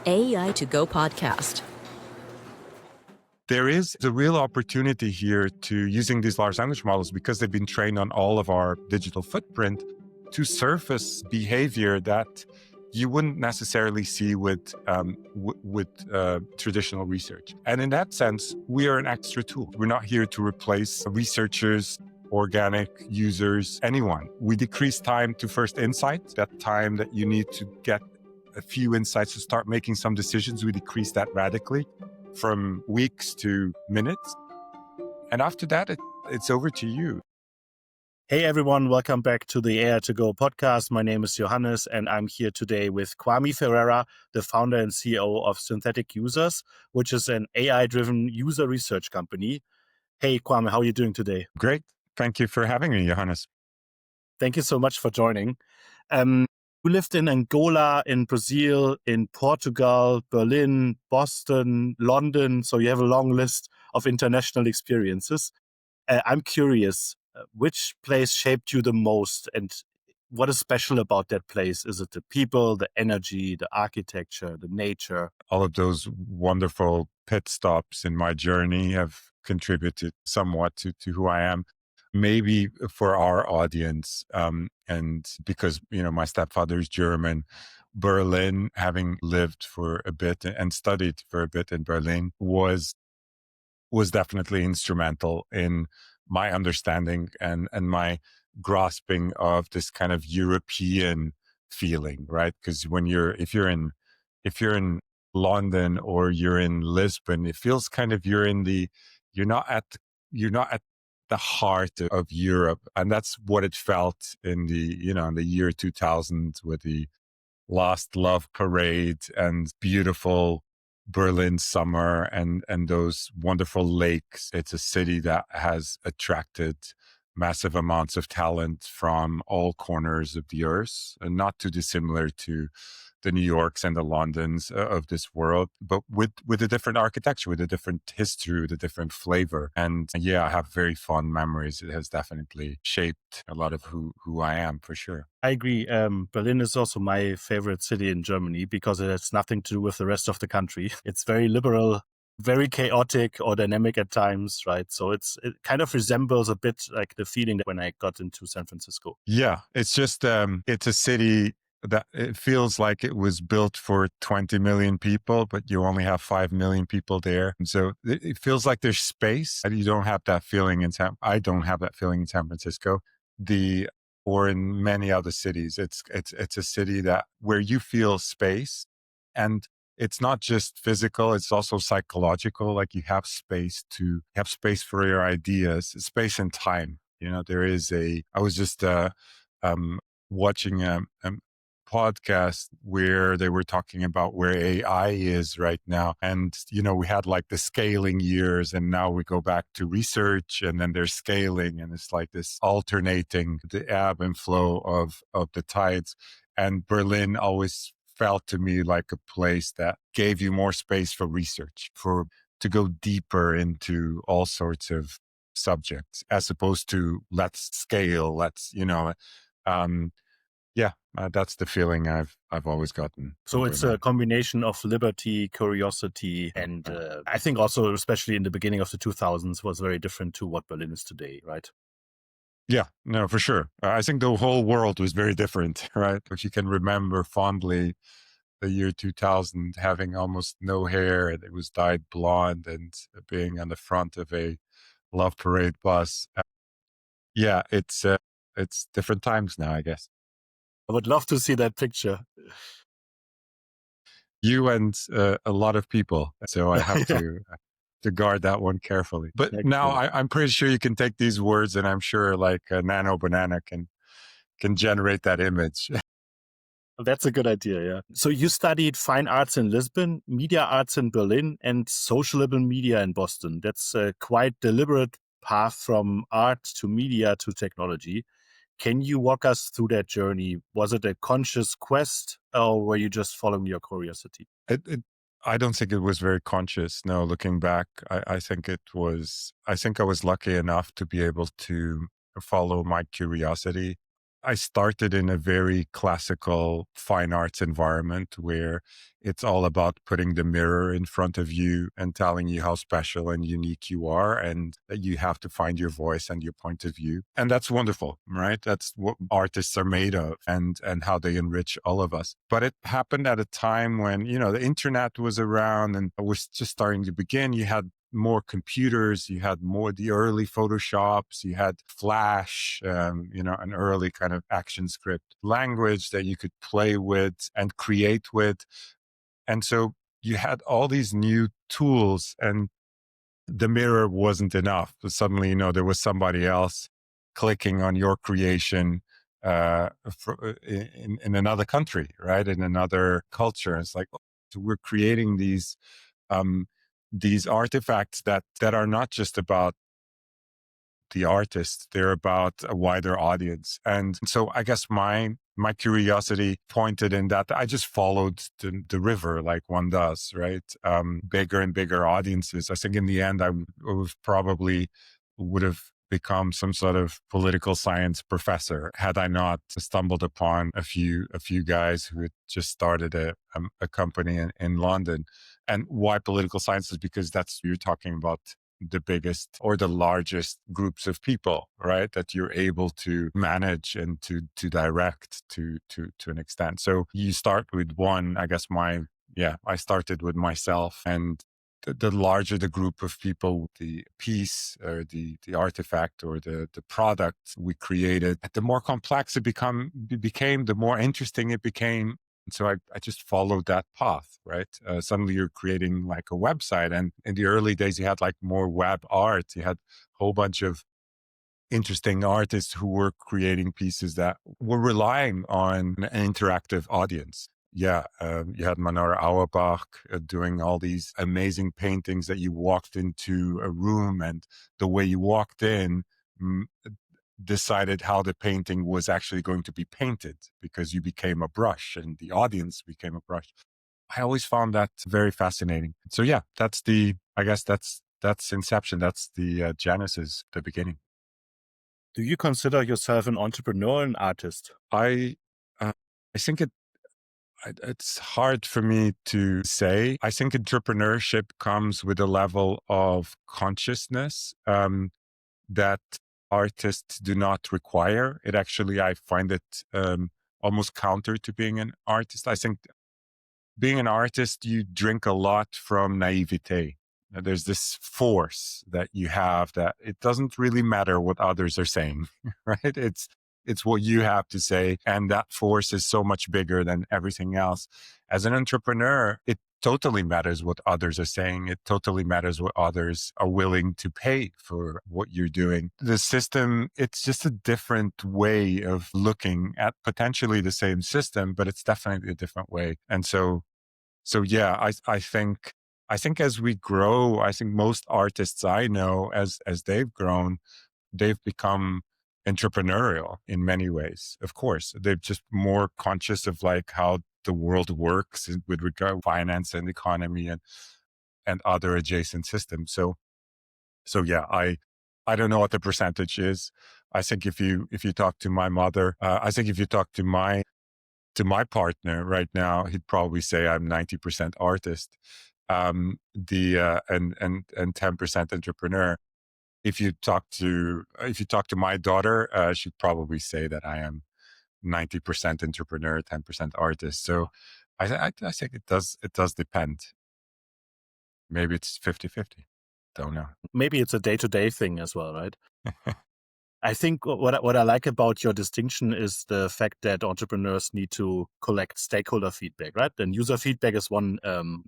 AI to Go podcast. There is a real opportunity here to using these large language models because they've been trained on all of our digital footprint to surface behavior that you wouldn't necessarily see with traditional research. And in that sense, we are an extra tool. We're not here to replace researchers, organic users, anyone. We decrease time to first insight, that time that you need to get a few insights to start making some decisions. We decrease that radically from weeks to minutes. And after that, it's over to you. Hey everyone, welcome back to the AI to Go podcast. My name is Johannes and I'm here today with Kwame Ferreira, the founder and CEO of Synthetic Users, which is an AI-driven user research company. Hey Kwame, how are you doing today? Great. Thank you for having me, Johannes. Thank you so much for joining. You lived in Angola, in Brazil, in Portugal, Berlin, Boston, London. So you have a long list of international experiences. I'm curious, which place shaped you the most and what is special about that place? Is it the people, the energy, the architecture, the nature? All of those wonderful pit stops in my journey have contributed somewhat to who I am. Maybe for our audience, and because, my stepfather is German, Berlin, having lived for a bit and studied for a bit in Berlin, was definitely instrumental in my understanding and my grasping of this kind of European feeling, right? Because if you're in London or you're in Lisbon, it feels kind of you're not at the heart of Europe, and that's what it felt in the year 2000 with the Lost Love Parade and beautiful Berlin summer and those wonderful lakes. It's a city that has attracted massive amounts of talent from all corners of the earth, and not too dissimilar to the New Yorks and the Londons of this world, but with a different architecture, with a different history, with a different flavor. And yeah, I have very fond memories. It has definitely shaped a lot of who I am, for sure. I agree. Berlin is also my favorite city in Germany because it has nothing to do with the rest of the country. It's very liberal, very chaotic or dynamic at times, right? So it kind of resembles a bit like the feeling that when I got into San Francisco. Yeah, it's just, it's a city that it feels like it was built for 20 million people, but you only have 5 million people there. And so it feels like there's space. You don't have that feeling I don't have that feeling in San Francisco. Or in many other cities. It's a city where you feel space, and it's not just physical, it's also psychological. Like you have space for your ideas, space and time. I was just watching a podcast where they were talking about where AI is right now. And, we had like the scaling years, and now we go back to research, and then there's scaling, and it's like this alternating the ebb and flow of the tides. And Berlin always felt to me like a place that gave you more space for research, to go deeper into all sorts of subjects, as opposed to let's scale, that's the feeling I've always gotten. So it's a combination of liberty, curiosity, and I think also, especially in the beginning of the 2000s, was very different to what Berlin is today, right? Yeah, no, for sure. I think the whole world was very different, right? If you can remember fondly the year 2000, having almost no hair, and it was dyed blonde, and being on the front of a Love Parade bus. Yeah, it's different times now, I guess. I would love to see that picture. You and a lot of people. So I have to guard that one carefully. But Excellent. now I'm pretty sure you can take these words, and I'm sure like Nano Banana can generate that image. That's a good idea, yeah. So you studied fine arts in Lisbon, media arts in Berlin, and sociable media in Boston. That's a quite deliberate path from art to media to technology. Can you walk us through that journey? Was it a conscious quest, or were you just following your curiosity? I don't think it was very conscious. No, looking back, I think I was lucky enough to be able to follow my curiosity. I started in a very classical fine arts environment where it's all about putting the mirror in front of you and telling you how special and unique you are, and that you have to find your voice and your point of view. And that's wonderful, right? That's what artists are made of, and how they enrich all of us. But it happened at a time when, the internet was around and was just starting to begin. You had more computers, you had more the early Photoshops, you had Flash, an early kind of action script language that you could play with and create with. And so you had all these new tools, and the mirror wasn't enough. But suddenly, there was somebody else clicking on your creation in another country, right? In another culture. It's like, so we're creating these artifacts that are not just about the artist, they're about a wider audience. And so I guess my curiosity pointed in that I just followed the river like one does, right? Bigger and bigger audiences. I think in the end, I would have become some sort of political science professor had I not stumbled upon a few guys who had just started a company in London. And why political science is because you're talking about the biggest or the largest groups of people, right? That you're able to manage and to direct to an extent. So you start with one, I guess I started with myself, and the larger the group of people, the piece or the artifact or the product we created, the more complex it became, the more interesting it became. And so I just followed that path, right? Suddenly you're creating like a website. And in the early days, you had like more web art. You had a whole bunch of interesting artists who were creating pieces that were relying on an interactive audience. Yeah, you had Manora Auerbach doing all these amazing paintings that you walked into a room, and the way you walked in decided how the painting was actually going to be painted, because you became a brush and the audience became a brush. I always found that very fascinating. So yeah, that's inception. That's the genesis, the beginning. Do you consider yourself an entrepreneur and artist? I think it's hard for me to say. I think entrepreneurship comes with a level of consciousness that artists do not require. I find it almost counter to being an artist. I think being an artist, you drink a lot from naivete. There's this force that you have that it doesn't really matter what others are saying, right? It's what you have to say. And that force is so much bigger than everything else. As an entrepreneur, it totally matters what others are saying. It totally matters what others are willing to pay for what you're doing. The system, it's just a different way of looking at potentially the same system, but it's definitely a different way. And so yeah, I think as we grow, I think most artists I know, as they've grown, they've become entrepreneurial in many ways. Of course, they're just more conscious of like how the world works with regard to finance and economy and other adjacent systems. So yeah, I don't know what the percentage is. I think if you talk to my mother, I think if you talk to my partner right now, he'd probably say I'm 90% artist, and 10% entrepreneur. If you talk to my daughter, she'd probably say that I am 90% entrepreneur, 10% artist. So I think it does depend. Maybe it's 50-50. Don't know. Maybe it's a day-to-day thing as well, right? I think what I like about your distinction is the fact that entrepreneurs need to collect stakeholder feedback, right? And user feedback is one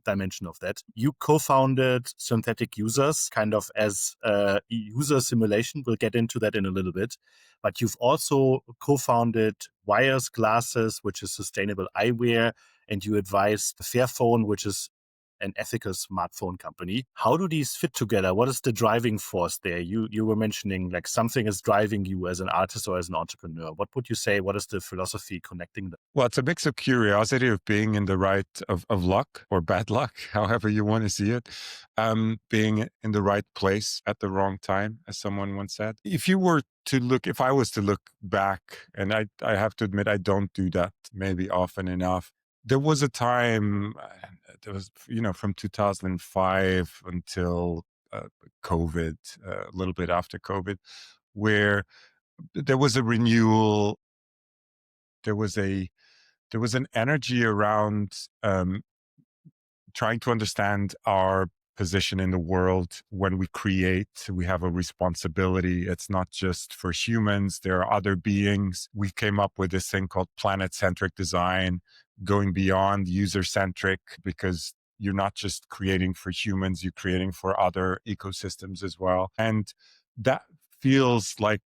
dimension of that. You co-founded Synthetic Users kind of as a user simulation. We'll get into that in a little bit. But you've also co-founded Wires Glasses, which is sustainable eyewear. And you advised Fairphone, which is an ethical smartphone company. How do these fit together? What is the driving force there? You were mentioning like something is driving you as an artist or as an entrepreneur. What would you say? What is the philosophy connecting them? Well, it's a mix of curiosity of being in the right of luck or bad luck, however you want to see it. Being in the right place at the wrong time, as someone once said. If I was to look back, and I have to admit, I don't do that maybe often enough. There was a time, from 2005 until COVID, a little bit after COVID, where there was a renewal. There was an energy around trying to understand our position in the world. When we create, we have a responsibility. It's not just for humans, there are other beings. We came up with this thing called Planet-Centric design, going beyond user-centric, because you're not just creating for humans, you're creating for other ecosystems as well. And that feels like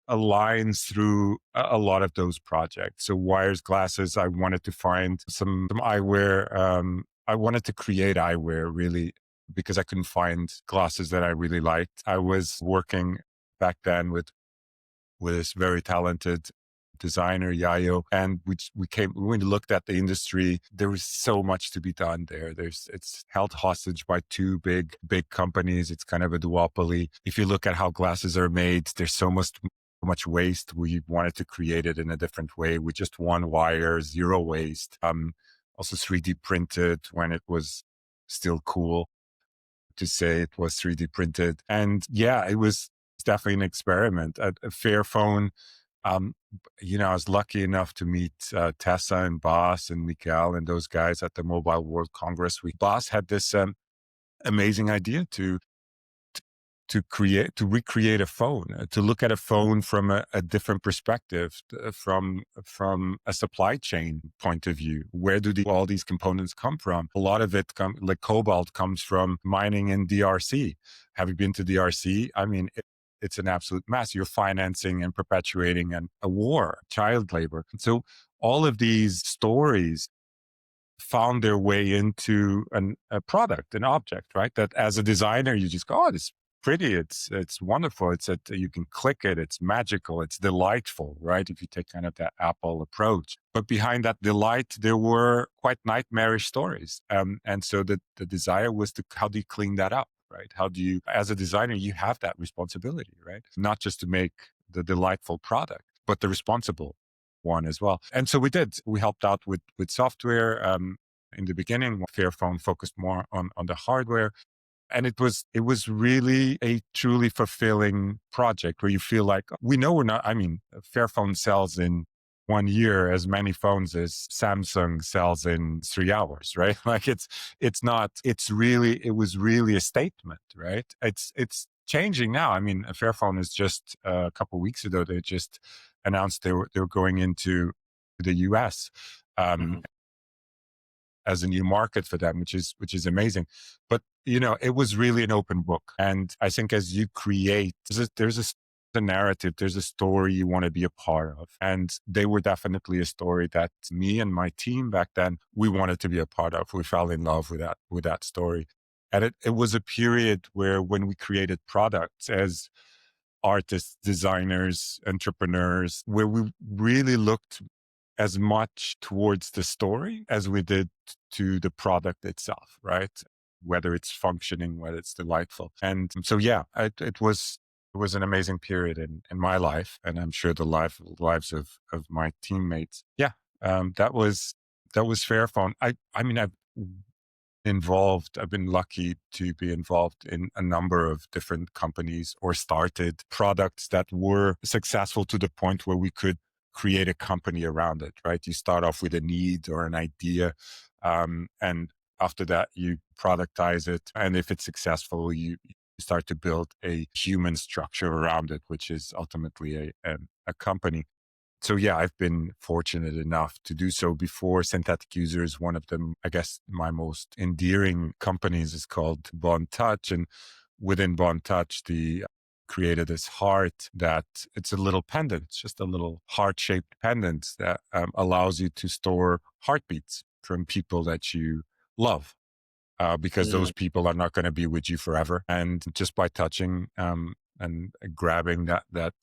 aligns through a lot of those projects. So wires, glasses, I wanted to find some eyewear. I wanted to create eyewear really because I couldn't find glasses that I really liked. I was working back then with this very talented designer, Yayo, and we looked at the industry. There was so much to be done there. It's held hostage by two big companies. It's kind of a duopoly. If you look at how glasses are made, there's so much waste. We wanted to create it in a different way with just one wire, zero waste. Also 3D printed when it was still cool to say it was 3D printed. And yeah, it was definitely an experiment. At Fairphone, I was lucky enough to meet Tessa and Bas and Mikael and those guys at the Mobile World Congress. Bas had this amazing idea to recreate a phone, to look at a phone from a different perspective, from a supply chain point of view. Where do all these components come from? A lot of it, like cobalt, comes from mining in DRC. Have you been to DRC? I mean, it's an absolute mess. You're financing and perpetuating a war, child labor. So all of these stories found their way into a product, an object, right? That as a designer, you just go, oh, it's pretty, it's wonderful, you can click it, it's magical, it's delightful, right? If you take kind of that Apple approach. But behind that delight, there were quite nightmarish stories. And so the desire was how do you clean that up, right? How do you, as a designer, you have that responsibility, right? Not just to make the delightful product, but the responsible one as well. And so we did. We helped out with software. In the beginning, Fairphone focused more on the hardware. And it was really a truly fulfilling project where you feel like, Fairphone sells in 1 year as many phones as Samsung sells in 3 hours, right? Like it was really a statement, right? It's changing now. I mean, Fairphone is just a couple of weeks ago, they just announced they were going into the US. As a new market for them, which is amazing. But it was really an open book. And I think as you create, there's a narrative, there's a story you want to be a part of. And they were definitely a story that me and my team back then, we wanted to be a part of. We fell in love with that story. And it was a period where when we created products as artists, designers, entrepreneurs, where we really looked as much towards the story as we did to the product itself, right? Whether it's functioning, whether it's delightful. And so, yeah, it was an amazing period in my life, and I'm sure the lives of my teammates. Yeah, that was Fairphone. I've been lucky to be involved in a number of different companies or started products that were successful to the point where we could create a company around it, right? You start off with a need or an idea, and after that, you productize it. And if it's successful, you start to build a human structure around it, which is ultimately a company. So yeah, I've been fortunate enough to do so before. Synthetic Users, one of them, I guess my most endearing companies is called Bond Touch. And within Bond Touch, the created this heart that it's a little pendant. It's just a little heart-shaped pendant that allows you to store heartbeats from people that you love. because those people are not going to be with you forever. And just by touching and grabbing that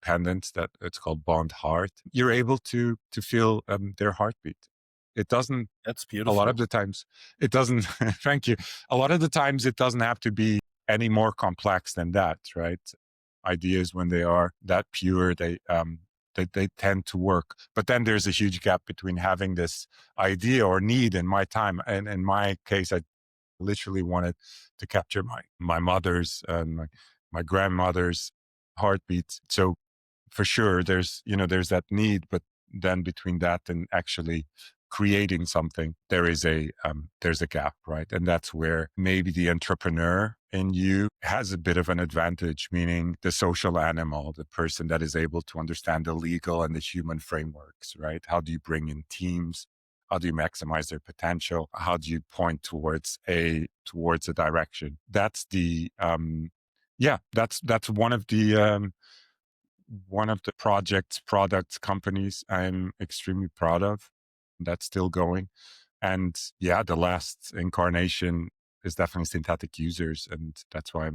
pendant, that it's called bond heart, you're able to feel their heartbeat. It doesn't. That's A beautiful. lot of the times, it doesn't. Thank you. A lot of the times, it doesn't have to be any more complex than that, right? Ideas, when they are that pure, they tend to work. But then there's a huge gap between having this idea or need in my time. And in my case, I literally wanted to capture my mother's and my grandmother's heartbeats. So for sure, there's that need, but then between that and actually creating something, there's a gap, right? And that's where maybe the entrepreneur in you has a bit of an advantage, meaning the social animal, the person that is able to understand the legal and the human frameworks, right? How do you bring in teams? How do you maximize their potential? How do you point towards a direction? That's the that's one of the products, companies I'm extremely proud of. That's still going. And yeah, the last incarnation is definitely synthetic users. And that's why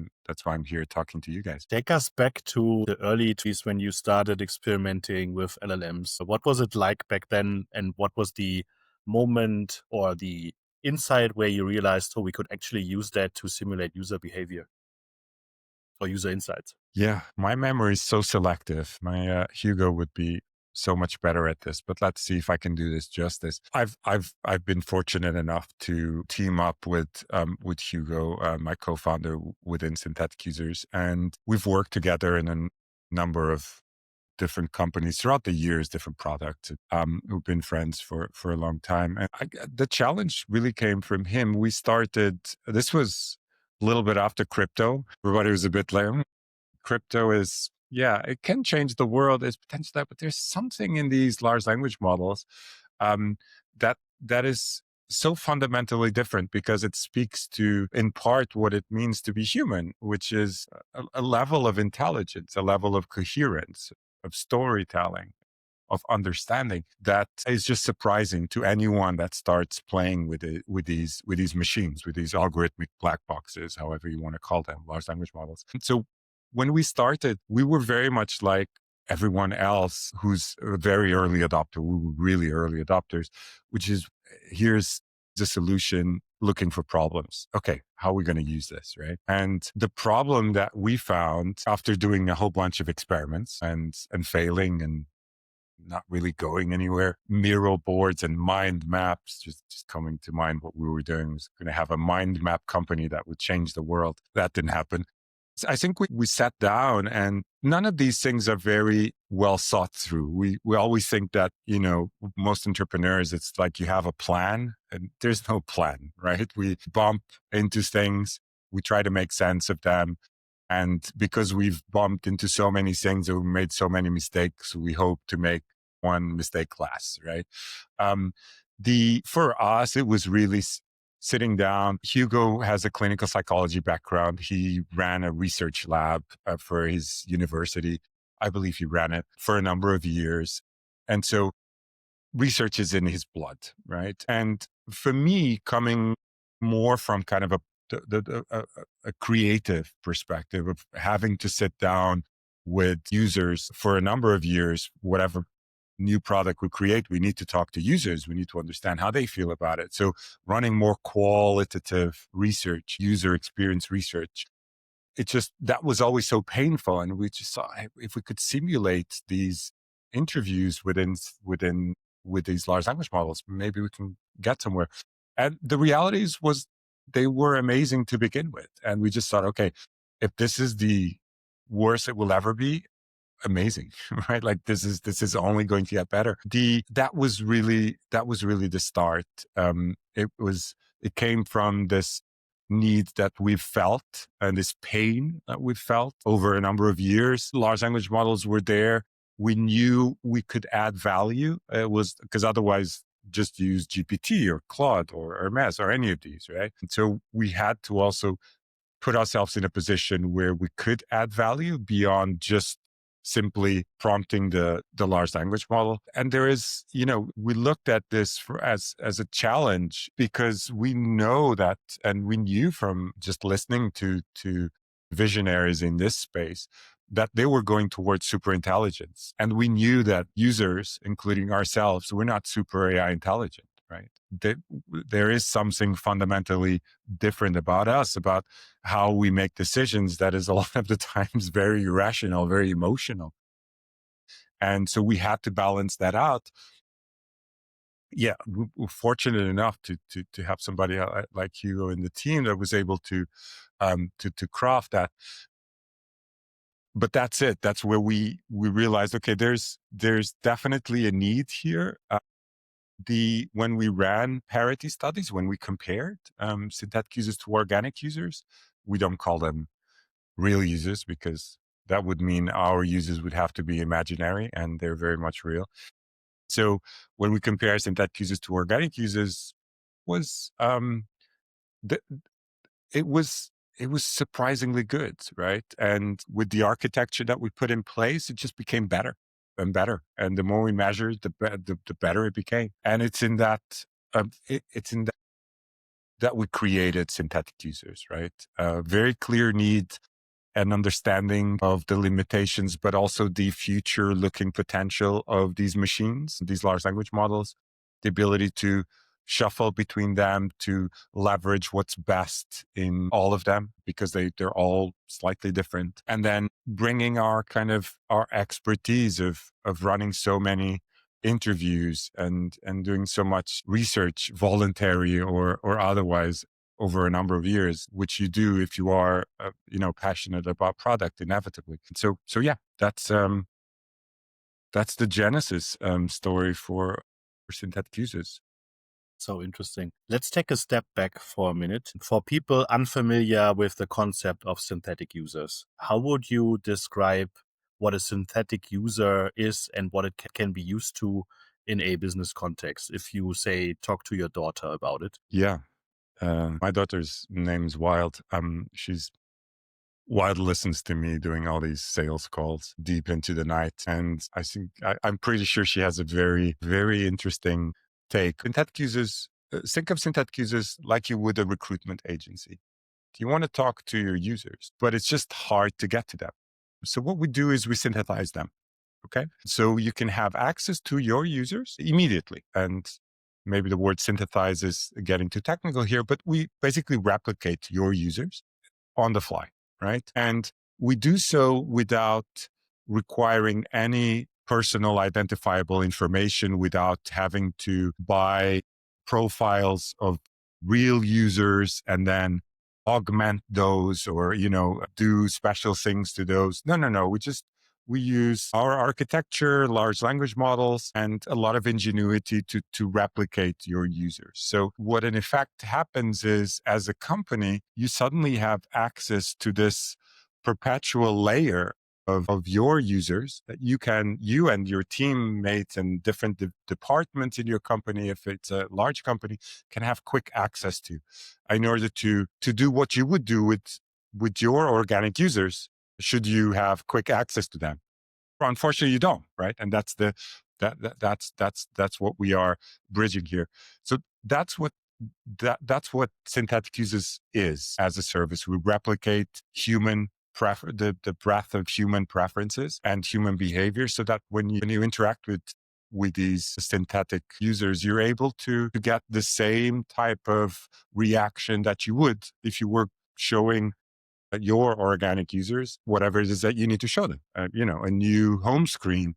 I'm here talking to you guys. Take us back to the early 20s when you started experimenting with LLMs. What was it like back then? And what was the moment or the insight where you realized, oh, we could actually use that to simulate user behavior or user insights? Yeah, my memory is so selective. My Hugo would be so much better at this, but let's see if I can do this justice. I've been fortunate enough to team up with Hugo, my co-founder within Synthetic Users, and we've worked together in a number of different companies throughout the years, different products. We've been friends for a long time, and the challenge really came from him. We started. This was a little bit after crypto. Everybody was a bit like, crypto is, yeah, it can change the world. There's potential there, but there's something in these large language models um, that is so fundamentally different, because it speaks to, in part, what it means to be human, which is a level of intelligence, a level of coherence, of storytelling, of understanding that is just surprising to anyone that starts playing with it, with these machines, with these algorithmic black boxes, however you want to call them, large language models. And so when we started, we were very much like everyone else who's a very early adopter. We were really early adopters, which is, here's the solution, looking for problems. Okay, how are we going to use this, right? And the problem that we found after doing a whole bunch of experiments and failing and not really going anywhere, Miro boards and mind maps, just coming to mind. What we were doing was going to have a mind map company that would change the world. That didn't happen. I think we sat down, and none of these things are very well thought through. We always think that, most entrepreneurs, it's like you have a plan, and there's no plan, right? We bump into things. We try to make sense of them. And because we've bumped into so many things and we made so many mistakes, we hope to make one mistake less, right? For us, it was really sitting down. Hugo has a clinical psychology background. He ran a research lab for his university. I believe he ran it for a number of years. And so research is in his blood, right? And for me, coming more from kind of a creative perspective of having to sit down with users for a number of years, whatever new product we create, we need to talk to users. We need to understand how they feel about it. So running more qualitative research, user experience research, that was always so painful. And we just saw, if we could simulate these interviews with these large language models, maybe we can get somewhere. And the realities was they were amazing to begin with. And we just thought, okay, if this is the worst it will ever be, amazing, right? Like this is only going to get better. That was really the start. It came from this need that we've felt and this pain that we've felt over a number of years. Large language models were there. We knew we could add value. It was because otherwise just use GPT or Claude or Hermes or any of these, right? And so we had to also put ourselves in a position where we could add value beyond just simply prompting the large language model. And there is, we looked at this as a challenge because we know that, and we knew from just listening to visionaries in this space, that they were going towards super intelligence. And we knew that users, including ourselves, we're not super AI intelligent, right? There is something fundamentally different about us, about how we make decisions that is a lot of the times very irrational, very emotional. And so we had to balance that out. Yeah, we're fortunate enough to have somebody like you in the team that was able to craft that. But that's it. That's where we realized, okay, there's definitely a need here. When we ran parity studies, when we compared synthetic users to organic users, we don't call them real users because that would mean our users would have to be imaginary, and they're very much real. So when we compare synthetic users to organic users, was it was surprisingly good, right? And with the architecture that we put in place, it just became better and better. And the more we measured, the better it became. And it's in that that we created synthetic users, right? Very clear need and understanding of the limitations, but also the future looking potential of these machines, these large language models, the ability to shuffle between them, to leverage what's best in all of them, because they're all slightly different. And then bringing our expertise of running so many interviews and doing so much research, voluntary or otherwise, over a number of years, which you do if you are, passionate about product, inevitably. And so yeah, that's the genesis story for synthetic users. So interesting. Let's take a step back for a minute. For people unfamiliar with the concept of synthetic users, how would you describe what a synthetic user is and what it can be used to in a business context? If you say, talk to your daughter about it. Yeah. My daughter's name's Wild. Wild listens to me doing all these sales calls deep into the night. And I think I'm pretty sure she has a very, very interesting take. Synthetic users, think of synthetic users like you would a recruitment agency. You want to talk to your users, but it's just hard to get to them. So what we do is we synthesize them. Okay. So you can have access to your users immediately. And maybe the word synthesize is getting too technical here, but we basically replicate your users on the fly, right? And we do so without requiring any personal identifiable information, without having to buy profiles of real users and then augment those or, do special things to those. No. We use our architecture, large language models, and a lot of ingenuity to replicate your users. So what in effect happens is, as a company, you suddenly have access to this perpetual layer of your users that you and your teammates and different departments in your company, if it's a large company, can have quick access to, in order to do what you would do with your organic users, should you have quick access to them. Unfortunately, you don't, right? And that's what we are bridging here. So that's what synthetic users is as a service. We replicate the breadth of human preferences and human behavior, so that when you interact with these synthetic users, you're able to get the same type of reaction that you would if you were showing your organic users whatever it is that you need to show them. A new home screen.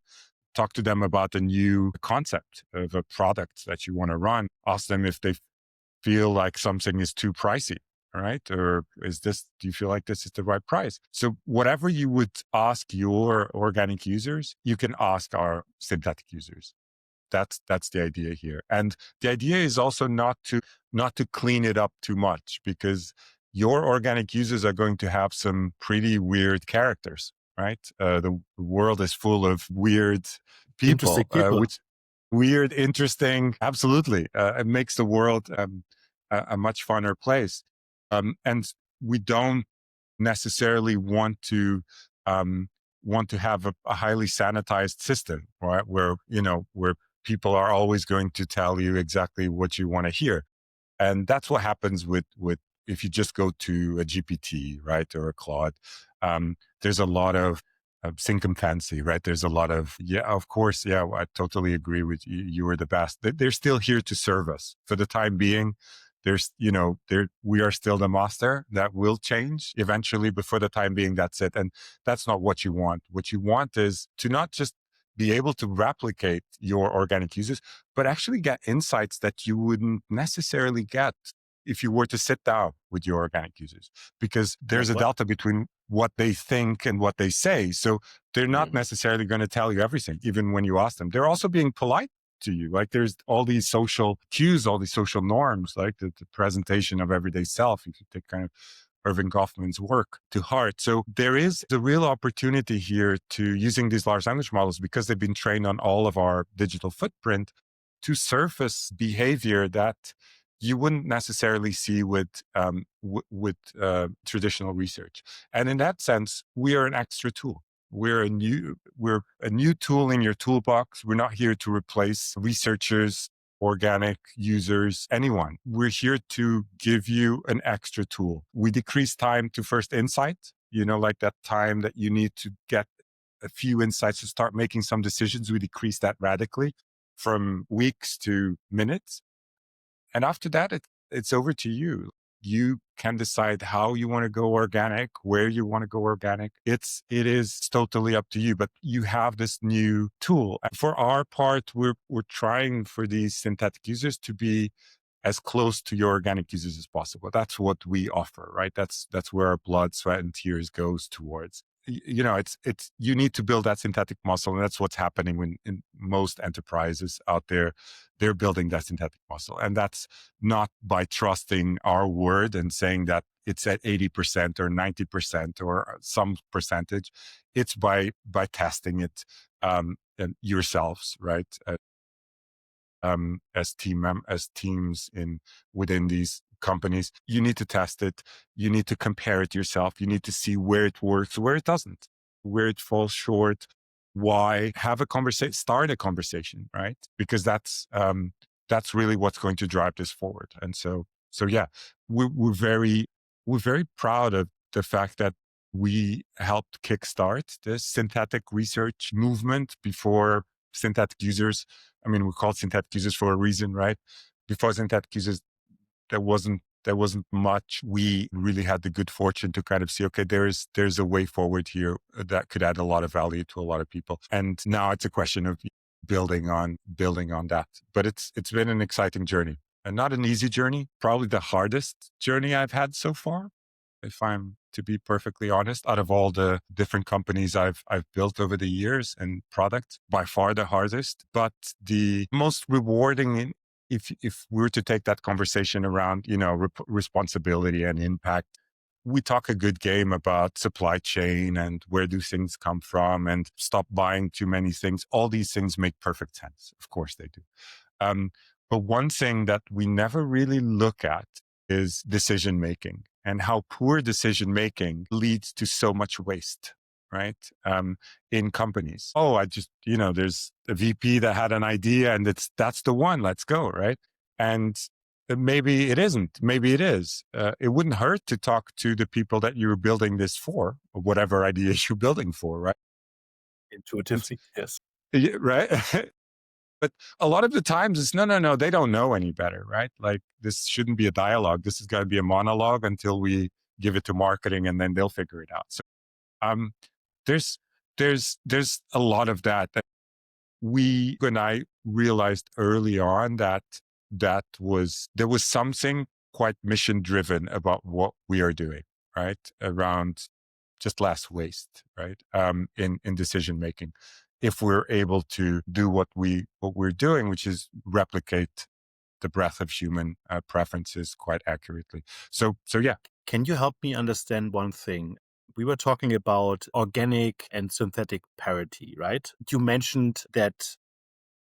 Talk to them about a new concept of a product that you want to run. Ask them if they feel like something is too pricey, right? Or do you feel like this is the right price? So whatever you would ask your organic users, you can ask our synthetic users. That's the idea here. And the idea is also not to clean it up too much, because your organic users are going to have some pretty weird characters, right? The world is full of weird people, Interesting people. which weird, interesting, absolutely. It makes the world a much funner place. And we don't necessarily want to want to have a highly sanitized system, right? Where people are always going to tell you exactly what you want to hear. And that's what happens with if you just go to a GPT, right, or a Claude. There's a lot of sycophancy, right? There's a lot of, yeah, of course, yeah, I totally agree with you. You are the best. They're still here to serve us for the time being. We are still the master. That will change eventually, but for the time being, that's it. And that's not what you want. What you want is to not just be able to replicate your organic users, but actually get insights that you wouldn't necessarily get if you were to sit down with your organic users, because there's Like a what? delta between what they think and what they say. So they're not Mhm. necessarily going to tell you everything, even when you ask them. They're also being polite to you. Like there's all these social cues, all these social norms, like the presentation of everyday self. If you take kind of Irving Goffman's work to heart. So there is a real opportunity here to using these large language models, because they've been trained on all of our digital footprint, to surface behavior that you wouldn't necessarily see with traditional research. And in that sense, we are an extra tool. We're a new tool in your toolbox. We're not here to replace researchers, organic users, anyone. We're here to give you an extra tool. We decrease time to first insight, like that time that you need to get a few insights to start making some decisions. We decrease that radically from weeks to minutes. And after that, it's over to you. You can decide how you want to go organic, where you want to go organic. It is totally up to you, but you have this new tool. For our part, we're trying for these synthetic users to be as close to your organic users as possible. That's what we offer, right? That's where our blood, sweat, and tears goes towards. It's you need to build that synthetic muscle, and that's what's happening when in most enterprises out there, they're building that synthetic muscle. And that's not by trusting our word and saying that it's at 80% or 90% or some percentage. It's by testing it and yourselves, right? As teams within these companies, you need to test it. You need to compare it yourself. You need to see where it works, where it doesn't, where it falls short. Why? Have a conversation, start a conversation, right? Because that's really what's going to drive this forward. And so yeah, we're very proud of the fact that we helped kickstart this synthetic research movement before synthetic users. I mean, we call it synthetic users for a reason, right? Before synthetic users, there wasn't much. We really had the good fortune to kind of see, okay, there's a way forward here that could add a lot of value to a lot of people. And now it's a question of building on that. But it's been an exciting journey, and not an easy journey. Probably the hardest journey I've had so far, if I'm to be perfectly honest. Out of all the different companies I've built over the years and products, by far the hardest, but the most rewarding. If we were to take that conversation around, responsibility and impact, we talk a good game about supply chain and where do things come from and stop buying too many things. All these things make perfect sense. Of course they do. But one thing that we never really look at is decision making, and how poor decision making leads to so much waste, right? In companies. Oh, there's a VP that had an idea and that's the one, let's go, right? And maybe it isn't, maybe it is. It wouldn't hurt to talk to the people that you're building this for, or whatever idea you're building for, right? Intuitively, yes. Yeah, right. But a lot of the times it's no, they don't know any better, right? Like this shouldn't be a dialogue. This has got to be a monologue until we give it to marketing, and then they'll figure it out. So um, there's a lot of that when I realized early on that there was something quite mission driven about what we are doing, right? Around just less waste, right? In decision making. If we're able to do what we're doing, which is replicate the breadth of human preferences quite accurately. So yeah. Can you help me understand one thing? We were talking about organic and synthetic parity, right? You mentioned that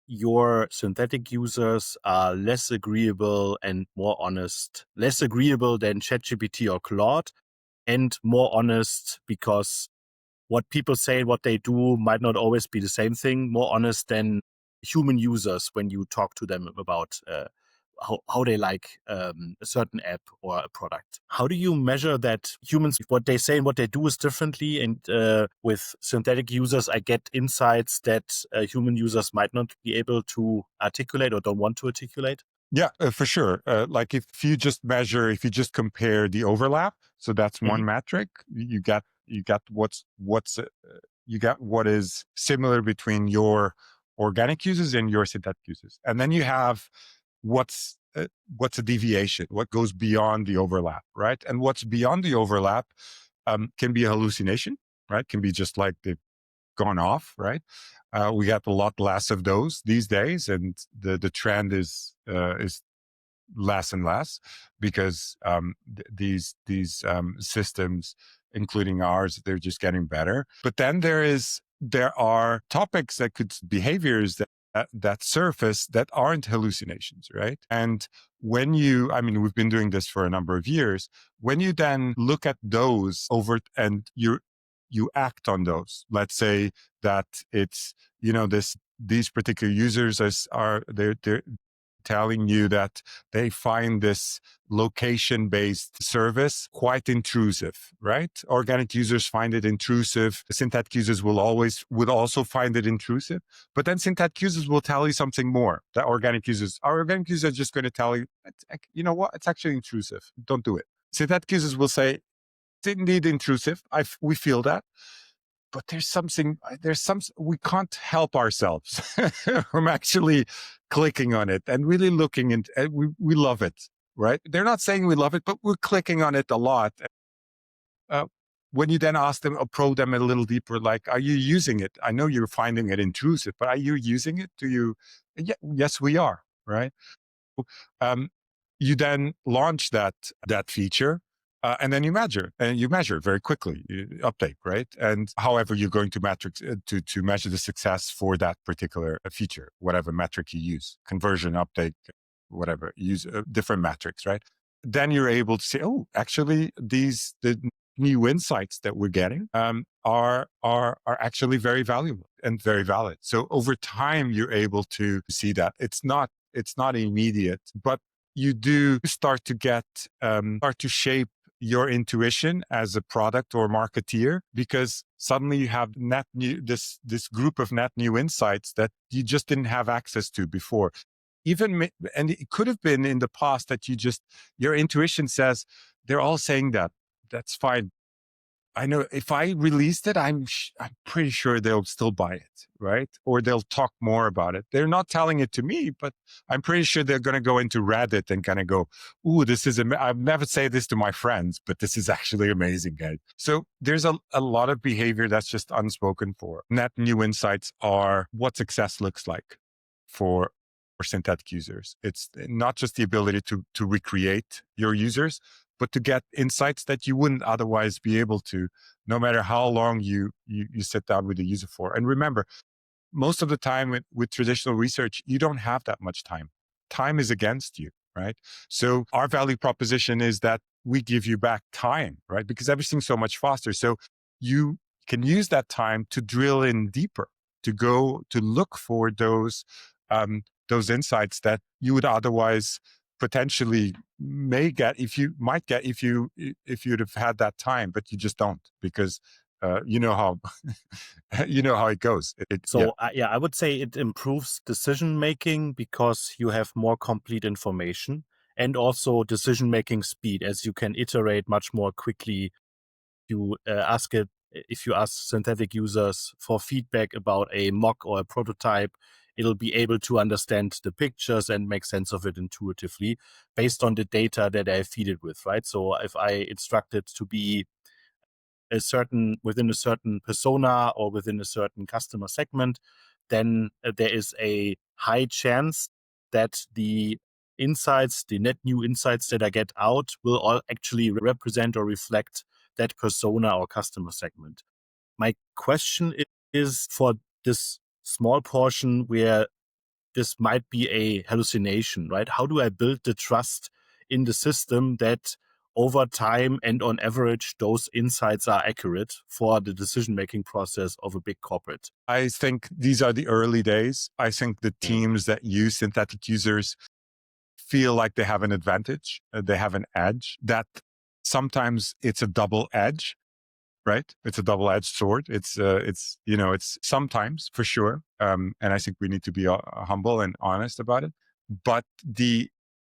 your synthetic users are less agreeable and more honest, less agreeable than ChatGPT or Claude, and more honest because what people say, what they do might not always be the same thing, more honest than human users when you talk to them about how they like a certain app or a product. How do you measure that humans, what they say and what they do is differently? And with synthetic users, I get insights that human users might not be able to articulate or don't want to articulate. Yeah, for sure. Like if you just compare the overlap, so that's one metric. You got what is similar between your organic users and your synthetic users, and then you have what's a deviation, what goes beyond the overlap, right? And what's beyond the overlap can be a hallucination, right? Can be just like they've gone off, right? We got a lot less of those these days, and the trend is less and less because these systems, including ours, they're just getting better. But then there are topics behaviors that surface that aren't hallucinations, right? And we've been doing this for a number of years. When you then look at those over and you act on those, let's say that it's, these particular users they're telling you that they find this location-based service quite intrusive, right? Organic users find it intrusive. Synthetic users would also find it intrusive. But then synthetic users will tell you something more. Our organic users are just going to tell you, you know what? It's actually intrusive. Don't do it. Synthetic users will say, it's indeed intrusive. We feel that. But we can't help ourselves from actually clicking on it and really looking and we love it, right? They're not saying we love it, but we're clicking on it a lot. When you then ask them or probe them a little deeper, like, are you using it? I know you're finding it intrusive, but are you using it? Yeah, yes, we are, right? You then launch that feature. And then you measure very quickly, uptake, right? And however you're going to to measure the success for that particular feature, whatever metric you use, conversion, uptake, whatever, use different metrics, right? Then you're able to say, oh, actually, the new insights that we're getting are actually very valuable and very valid. So over time, you're able to see that it's not immediate, but you do start to shape your intuition as a product or marketeer, because suddenly you have this group of net new insights that you just didn't have access to before. And it could have been in the past that your intuition says they're all saying that. That's fine. I know if I released it, I'm pretty sure they'll still buy it, right? Or they'll talk more about it. They're not telling it to me, but I'm pretty sure they're going to go into Reddit and kind of go, "Ooh, this is I've never said this to my friends, but this is actually amazing, guys." So there's a lot of behavior that's just unspoken for. Net new insights are what success looks like for synthetic users. It's not just the ability to recreate your users, but to get insights that you wouldn't otherwise be able to, no matter how long you sit down with the user for. And remember, most of the time with traditional research, you don't have that much time. Time is against you, right? So our value proposition is that we give you back time, right? Because everything's so much faster. So you can use that time to drill in deeper, to go to look for those insights that you would otherwise potentially if you'd have had that time, but you just don't, because you know how it goes. I would say it improves decision making because you have more complete information, and also decision making speed, as you can iterate much more quickly. If you ask synthetic users for feedback about a mock or a prototype, it'll be able to understand the pictures and make sense of it intuitively based on the data that I feed it with, right? So if I instruct it to be within a certain persona or within a certain customer segment, then there is a high chance that the net new insights that I get out will all actually represent or reflect that persona or customer segment. My question is for this small portion where this might be a hallucination, right? How do I build the trust in the system that over time and on average, those insights are accurate for the decision-making process of a big corporate? I think these are the early days. I think the teams that use synthetic users feel like they have an advantage, they have an edge, that sometimes it's a double edge, right? It's a double-edged sword. It's sometimes for sure. And I think we need to be humble and honest about it. But the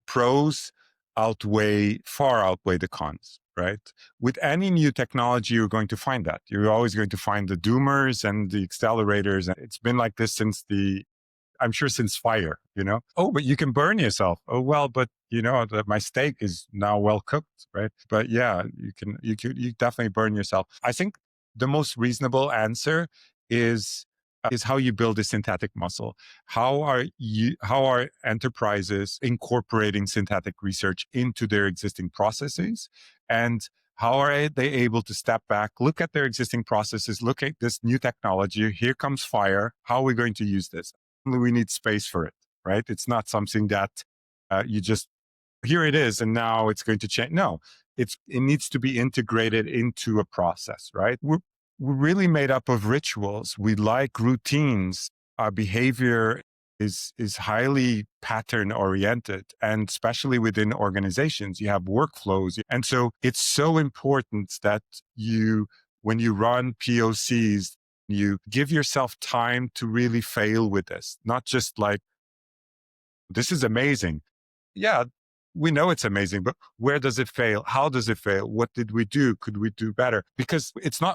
pros far outweigh the cons, right? With any new technology, you're going to find that. You're always going to find the doomers and the accelerators. It's been like this I'm sure since fire, Oh, but you can burn yourself. Oh, well, but my steak is now well cooked, right? But yeah, you definitely burn yourself. I think the most reasonable answer is how you build a synthetic muscle. How are enterprises incorporating synthetic research into their existing processes? And how are they able to step back, look at their existing processes, look at this new technology? Here comes fire. How are we going to use this? We need space for it, right? It's not something that you just, here it is, and now it's going to change. No, it needs to be integrated into a process, right? We're really made up of rituals. We like routines. Our behavior is highly pattern oriented, and especially within organizations, you have workflows. And so it's so important that when you run POCs, you give yourself time to really fail with this, not just like, this is amazing. Yeah, we know it's amazing, but where does it fail? How does it fail? What did we do? Could we do better? Because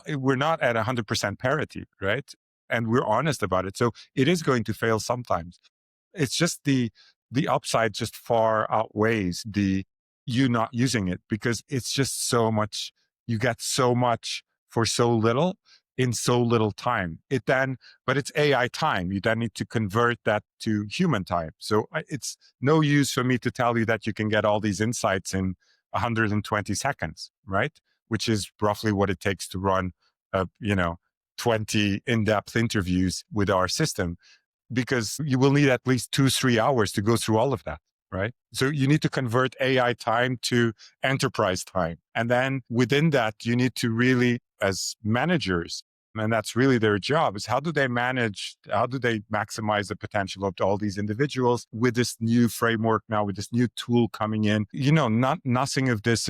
we're not at 100% parity, right? And we're honest about it. So it is going to fail sometimes. It's just the upside just far outweighs you not using it, because it's just so much, you get so much for so little in so little time. But it's AI time. You then need to convert that to human time. So it's no use for me to tell you that you can get all these insights in 120 seconds, right? Which is roughly what it takes to run, 20 in-depth interviews with our system, because you will need at least 2-3 hours to go through all of that, right? So you need to convert AI time to enterprise time. And then within that, you need to really, as managers, and that's really their job, is how do they maximize the potential of all these individuals with this new framework now, with this new tool coming in? Nothing of this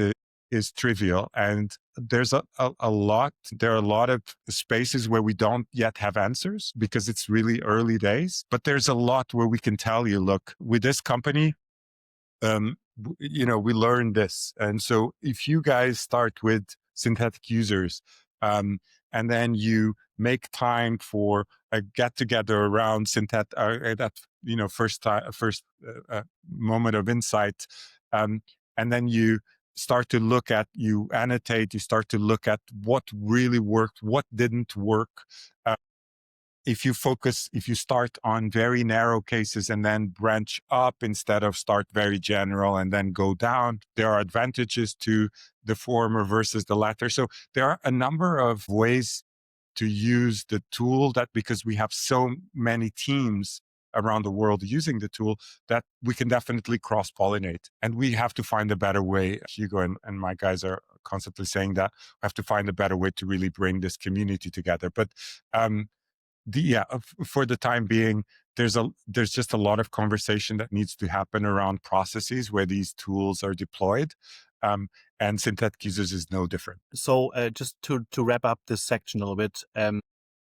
is trivial. And there's there are a lot of spaces where we don't yet have answers because it's really early days, but there's a lot where we can tell you, look, with this company, we learned this. And so if you guys start with synthetic users, and then you make time for a get together around that first moment of insight, and then you start to annotate, you start to look at what really worked, what didn't work. If you start on very narrow cases and then branch up instead of start very general and then go down, there are advantages to the former versus the latter. So there are a number of ways to use the tool, that because we have so many teams around the world using the tool, that we can definitely cross-pollinate. And we have to find a better way. Hugo and my guys are constantly saying that we have to find a better way to really bring this community together. But for the time being, there's just a lot of conversation that needs to happen around processes where these tools are deployed. And synthetic users is no different. So just to wrap up this section a little bit,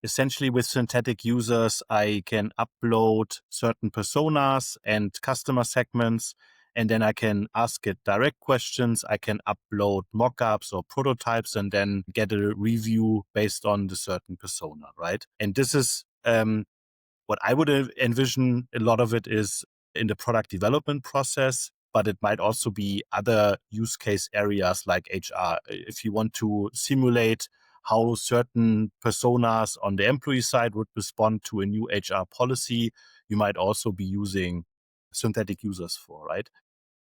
essentially with synthetic users, I can upload certain personas and customer segments, and then I can ask it direct questions. I can upload mockups or prototypes and then get a review based on the certain persona, right? And this is what I would envision. A lot of it is in the product development process, but it might also be other use case areas like HR. If you want to simulate how certain personas on the employee side would respond to a new HR policy, you might also be using synthetic users for, right?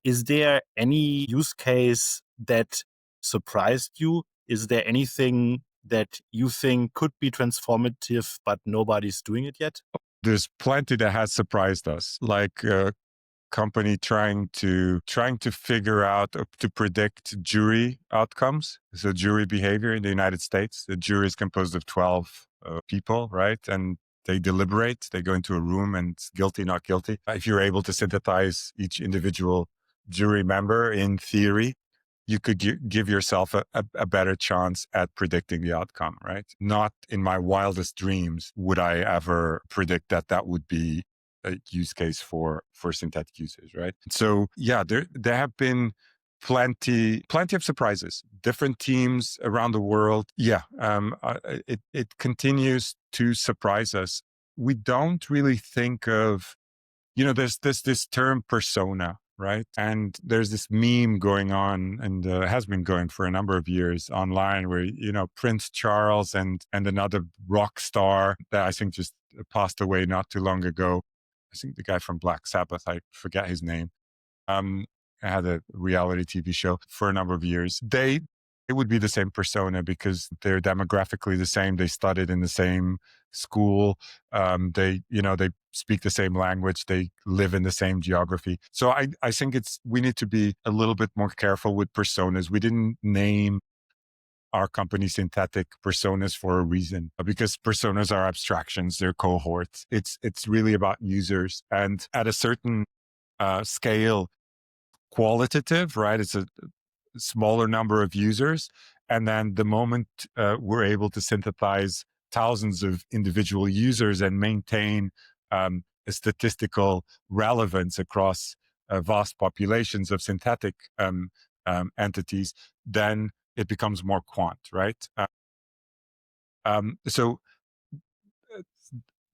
Is there any use case that surprised you? Is there anything that you think could be transformative, but nobody's doing it yet? There's plenty that has surprised us. Like company trying to figure out to predict jury outcomes. So jury behavior in the United States, the jury is composed of 12 people, right? And they deliberate, they go into a room and guilty, not guilty. If you're able to synthesize each individual jury member, in theory, you could give yourself a better chance at predicting the outcome, right? Not in my wildest dreams would I ever predict that would be a use case for synthetic users, right? So yeah, there have been plenty of surprises. Different teams around the world. Yeah, it continues to surprise us. We don't really think of, there's this term persona, right? And there's this meme going on, and has been going for a number of years online, where Prince Charles and another rock star that I think just passed away not too long ago. I think the guy from Black Sabbath, I forget his name. Had a reality TV show for a number of years. It would be the same persona because they're demographically the same. They studied in the same school. They speak the same language. They live in the same geography. So I think we need to be a little bit more careful with personas. We didn't name our company synthetic personas for a reason, because personas are abstractions. They're cohorts. It's really about users, and at a certain scale, qualitative, right? It's a smaller number of users. And then the moment we're able to synthesize thousands of individual users and maintain a statistical relevance across vast populations of synthetic entities, then it becomes more quant, right? So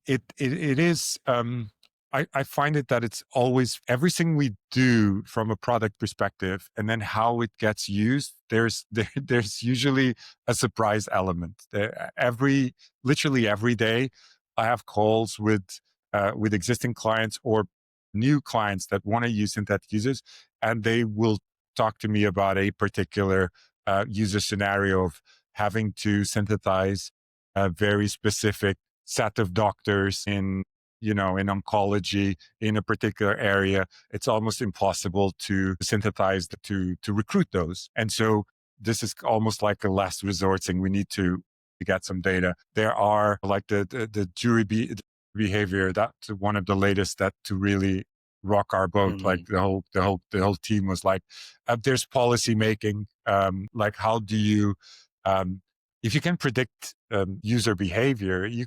it is. I find it that it's always everything we do from a product perspective, and then how it gets used. There's usually a surprise element. Literally every day, I have calls with existing clients or new clients that want to use synthetic users, and they will talk to me about a particular user scenario of having to synthesize a very specific set of doctors in oncology in a particular area. It's almost impossible to synthesize to recruit those. And so this is almost like a last resort thing. We need to get some data. There are like the jury behavior. That's one of the latest that to really rock our boat. Mm-hmm. Like the whole team was like, there's policy making. Like how do you, if you can predict user behavior, you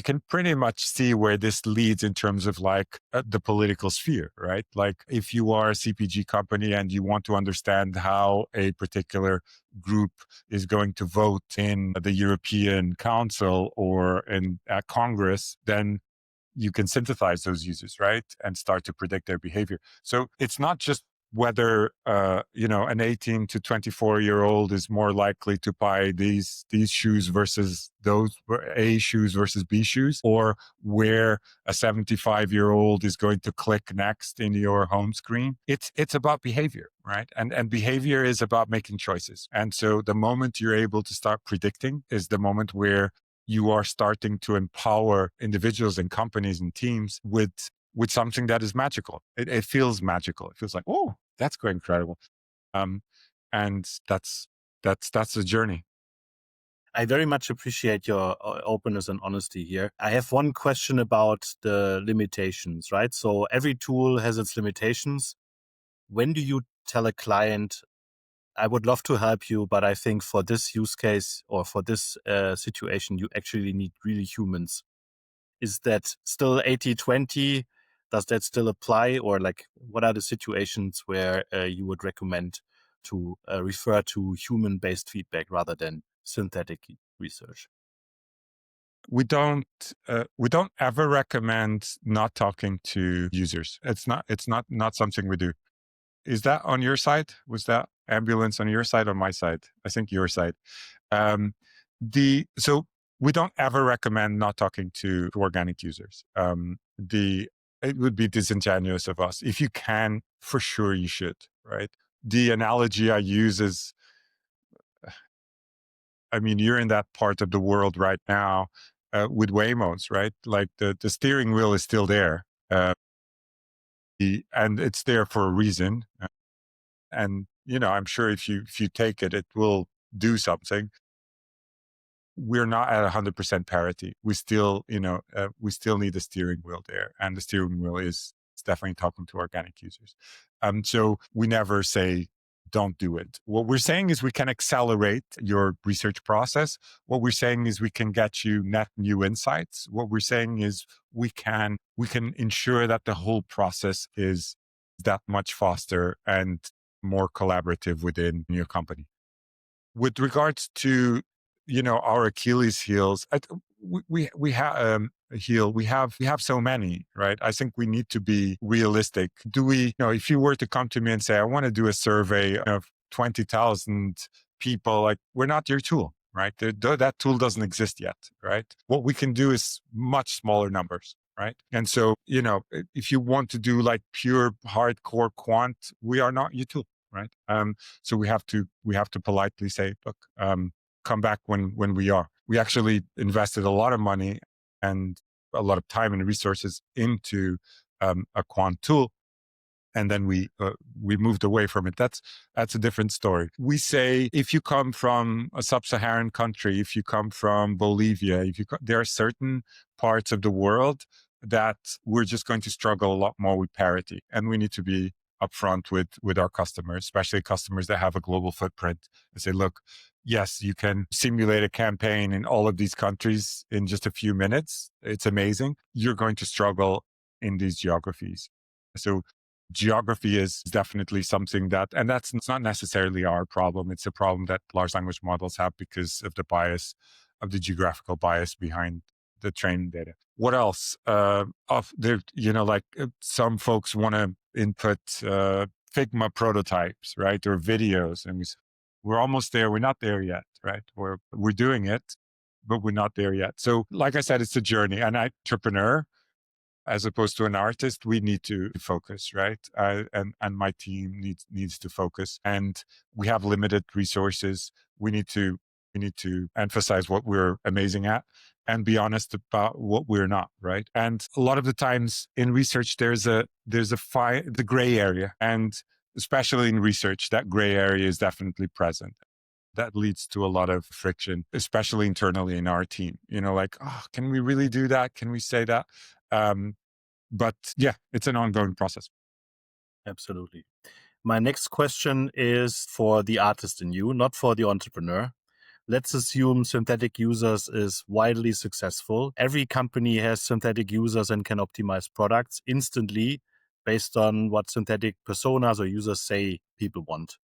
can pretty much see where this leads in terms of like the political sphere, right? Like if you are a CPG company and you want to understand how a particular group is going to vote in the European Council or in Congress, then you can synthesize those users, right? And start to predict their behavior. So it's not just whether an 18 to 24-year-old is more likely to buy these shoes versus those A shoes versus B shoes, or where a 75-year-old is going to click next in your home screen. It's about behavior, right? And behavior is about making choices. And so the moment you're able to start predicting is the moment where you are starting to empower individuals and companies and teams with something that is magical. It feels magical. It feels like, oh, that's quite incredible. And that's the journey. I very much appreciate your openness and honesty here. I have one question about the limitations, right? So every tool has its limitations. When do you tell a client, I would love to help you, but I think for this use case or for this situation, you actually need really humans? Is that still 80-20? Does that still apply? Or like, what are the situations where you would recommend to refer to human-based feedback rather than synthetic research? We don't ever recommend not talking to users. It's not something we do. Is that on your side? Was that ambulance on your side or my side? I think your side. So we don't ever recommend not talking to organic users. It would be disingenuous of us. If you can, for sure you should, right? The analogy I use is, you're in that part of the world right now with Waymos, right? Like the steering wheel is still there. and it's there for a reason. And, I'm sure if you take it, it will do something. We're not at 100% parity. We still, we still need the steering wheel there. And the steering wheel is definitely talking to organic users. So we never say, don't do it. What we're saying is we can accelerate your research process. What we're saying is we can get you net new insights. What we're saying is we can ensure that the whole process is that much faster and more collaborative within your company. With regards to, our Achilles heels, we have we have so many, right? I think we need to be realistic. Do we, if you were to come to me and say, I want to do a survey of 20,000 people, like, we're not your tool, right? That tool doesn't exist yet, right? What we can do is much smaller numbers. Right. And so, if you want to do like pure hardcore quant, we are not your tool. Right. So we have to politely say, look, come back when we are. We actually invested a lot of money and a lot of time and resources into a quant tool. And then we moved away from it. That's a different story. We say, if you come from a sub-Saharan country, if you come from Bolivia, there are certain parts of the world that we're just going to struggle a lot more with parity. And we need to be upfront with our customers, especially customers that have a global footprint, and say, look, yes, you can simulate a campaign in all of these countries in just a few minutes. It's amazing. You're going to struggle in these geographies. So geography is definitely something and that's not necessarily our problem. It's a problem that large language models have because of the bias, of the geographical bias behind the training data. What else? Some folks want to input Figma prototypes, right? Or videos. And we're almost there. We're not there yet, right? We're doing it, but we're not there yet. So like I said, it's a journey. An entrepreneur, as opposed to an artist, we need to focus, right? And my team needs to focus. And we have limited resources. We need to emphasize what we're amazing at and be honest about what we're not, right? And a lot of the times in research, there's the gray area, and especially in research, that gray area is definitely present. That leads to a lot of friction, especially internally in our team. Like, oh, can we really do that? Can we say that? But yeah, it's an ongoing process. Absolutely. My next question is for the artist in you, not for the entrepreneur. Let's assume synthetic users is widely successful. Every company has synthetic users and can optimize products instantly based on what synthetic personas or users say people want.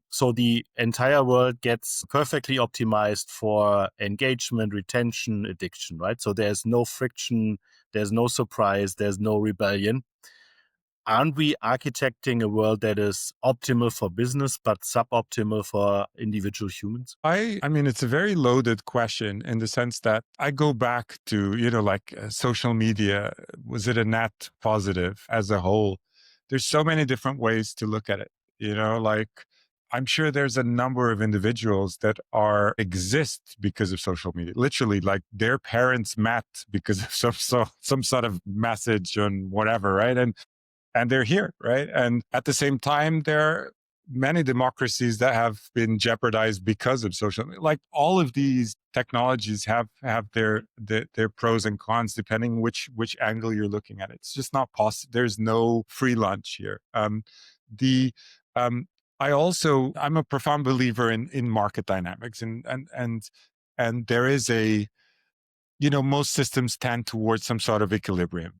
So the entire world gets perfectly optimized for engagement, retention, addiction, right? So there's no friction, there's no surprise, there's no rebellion. Aren't we architecting a world that is optimal for business, but suboptimal for individual humans? I mean, it's a very loaded question in the sense that I go back to, social media. Was it a net positive as a whole? There's so many different ways to look at it. I'm sure there's a number of individuals that exist because of social media. Literally, like their parents met because of some sort of message on whatever, right? And they're here, right? And at the same time, there are many democracies that have been jeopardized because of social media. Like all of these technologies have their pros and cons depending which angle you're looking at it. It's just not possible. There's no free lunch here. I'm a profound believer in market dynamics, and there is most systems tend towards some sort of equilibrium.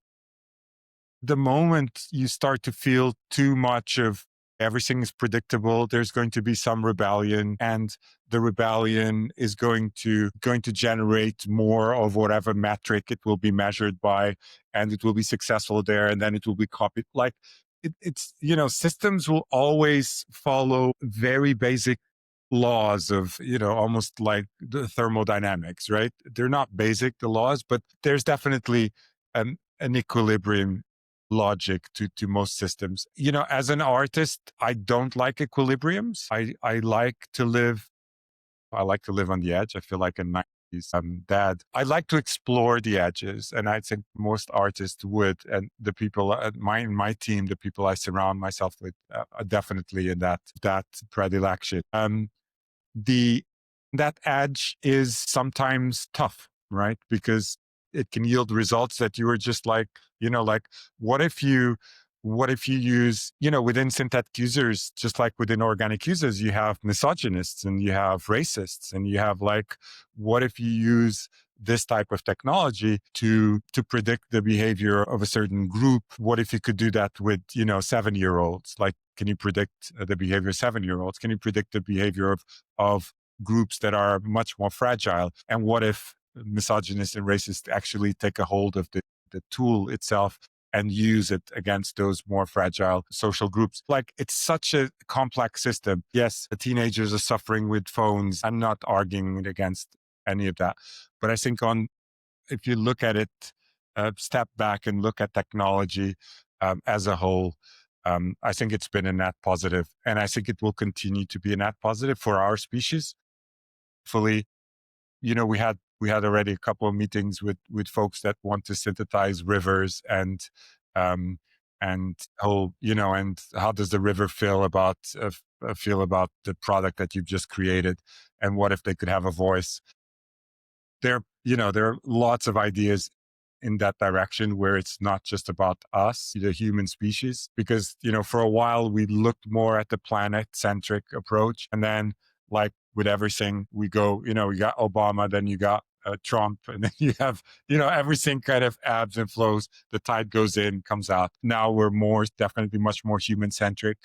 The moment you start to feel too much of everything is predictable, there's going to be some rebellion, and the rebellion is going to generate more of whatever metric it will be measured by, and it will be successful there, and then it will be copied. Like it's systems will always follow very basic laws of almost like the thermodynamics, right? They're not basic, the laws, but there's definitely an equilibrium logic to most systems. As an artist, I don't like equilibriums. I like to live on the edge. I feel like a that I like to explore the edges, and I think most artists would, and the people in my team, the people I surround myself with, are definitely in that predilection. The That edge is sometimes tough, right? Because it can yield results that you are just like, like what if you use, within synthetic users, just like within organic users, you have misogynists and you have racists and you have like, what if you use this type of technology to predict the behavior of a certain group? What if you could do that with, 7-year-olds? Like, can you predict the behavior of 7-year-olds? Can you predict the behavior of groups that are much more fragile? And what if misogynists and racists actually take a hold of the tool itself and use it against those more fragile social groups? Like, it's such a complex system. Yes, the teenagers are suffering with phones. I'm not arguing against any of that. But I think if you look at it, step back and look at technology as a whole, I think it's been a net positive, and I think it will continue to be a net positive for our species. Fully, we had already a couple of meetings with folks that want to synthesize rivers um, and and how does the river feel about the product that you've just created, and what if they could have a voice? There are lots of ideas in that direction where it's not just about us, the human species, because, for a while we looked more at the planet-centric approach. And then, like with everything, we go, you got Obama, then you got Trump, and then you have, everything kind of ebbs and flows. The tide goes in, comes out. Now we're definitely much more human-centric.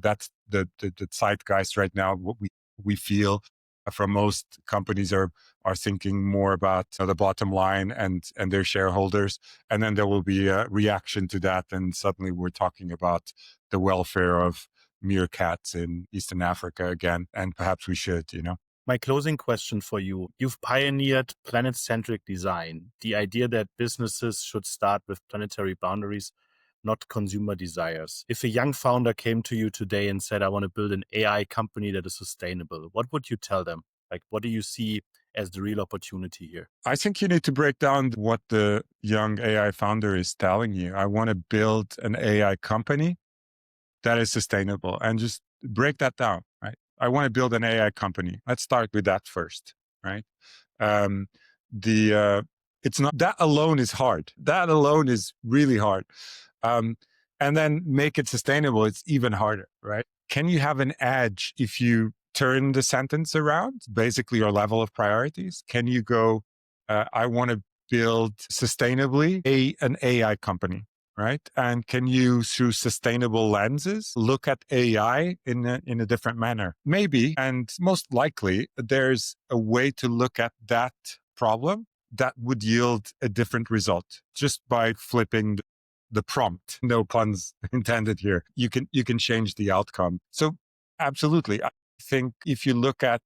That's the zeitgeist right now, what we feel from most companies are thinking more about the bottom line and their shareholders. And then there will be a reaction to that. And suddenly we're talking about the welfare of meerkats in Eastern Africa again. And perhaps we should, My closing question for you. You've pioneered planet-centric design, the idea that businesses should start with planetary boundaries, not consumer desires. If a young founder came to you today and said, I want to build an AI company that is sustainable, what would you tell them? Like, what do you see as the real opportunity here? I think you need to break down what the young AI founder is telling you. I want to build an AI company that is sustainable, and just break that down, right? I want to build an AI company. Let's start with that first, right? Um, it's not that alone is hard. That alone is really hard. And then make it sustainable. It's even harder, right? Can you have an edge if you turn the sentence around, basically your level of priorities? Can you go, I want to build sustainably an AI company, right? And can you, through sustainable lenses, look at AI in a different manner? Maybe, and most likely, there's a way to look at that problem that would yield a different result just by flipping the prompt. No puns intended here. You can change the outcome. So absolutely. I think if you look at,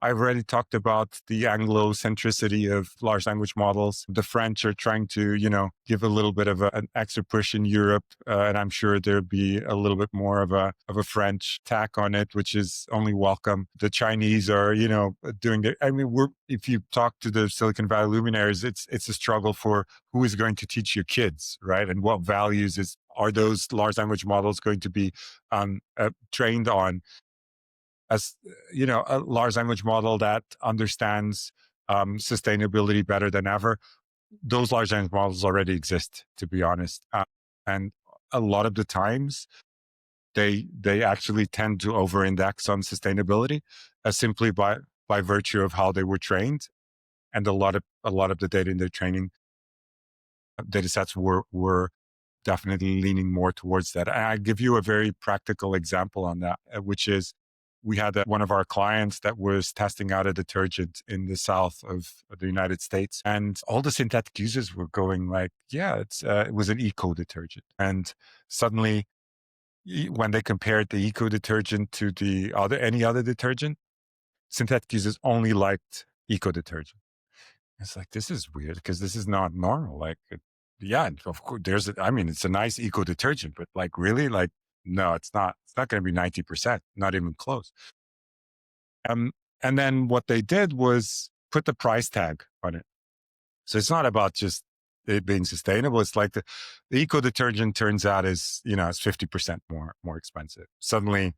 I've already talked about the Anglo-centricity of large language models. The French are trying to, give a little bit of an extra push in Europe. And I'm sure there'll be a little bit more of a French tack on it, which is only welcome. The Chinese are, doing it. I mean, if you talk to the Silicon Valley luminaries, it's a struggle for who is going to teach your kids, right? And what values are those large language models going to be trained on? As a large language model that understands sustainability better than ever. Those large language models already exist, to be honest, and a lot of the times they actually tend to over-index on sustainability, simply by virtue of how they were trained, and a lot of the data in their training data sets were definitely leaning more towards that. And I give you a very practical example on that, which is, we had one of our clients that was testing out a detergent in the south of the United States, and all the synthetic users were going like, yeah, it was an eco detergent. And suddenly, when they compared the eco detergent to any other detergent, synthetic users only liked eco detergent. It's like, this is weird, because this is not normal. Like, yeah, of course, it's a nice eco detergent, but like, really, like, no, it's not. It's not going to be 90%, not even close. And then what they did was put the price tag on it. So it's not about just it being sustainable. It's like the eco detergent turns out is, it's 50% more expensive. Suddenly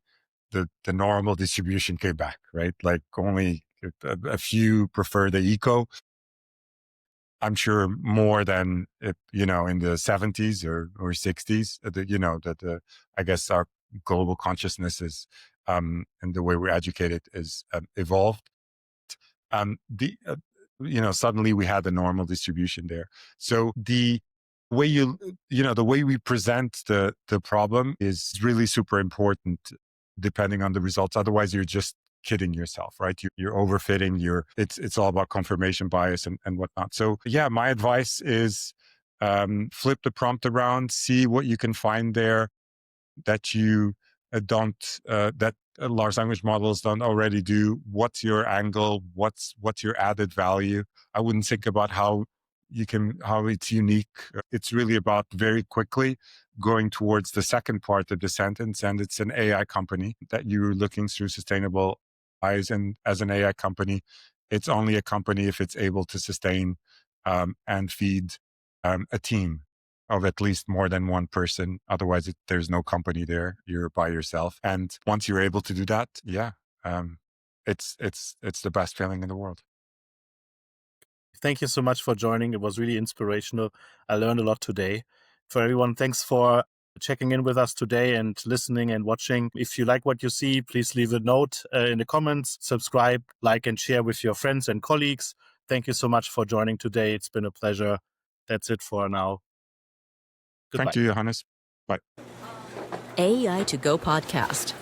the normal distribution came back, right? Like only a few prefer the eco. I'm sure more than, in the 70s or 60s, I guess our global consciousness is, and the way we're educated is evolved. Suddenly we had the normal distribution there. So the way the way we present the problem is really super important depending on the results. Otherwise you're just kidding yourself, right? You're overfitting, it's all about confirmation bias and whatnot. So yeah, my advice is flip the prompt around, see what you can find there that you that large language models don't already do. What's your angle? What's your added value? I wouldn't think about how it's unique. It's really about very quickly going towards the second part of the sentence, and it's an AI company that you're looking through sustainable eyes. And as an AI company, it's only a company if it's able to sustain and feed a team of at least more than one person. Otherwise, there's no company there. You're by yourself. And once you're able to do that, it's the best feeling in the world. Thank you so much for joining. It was really inspirational. I learned a lot today. For everyone, thanks for checking in with us today and listening and watching. If you like what you see, please leave a note in the comments, subscribe, like, and share with your friends and colleagues. Thank you so much for joining today. It's been a pleasure. That's it for now. Goodbye. Thank you, Johannes. Bye. AI to Go podcast.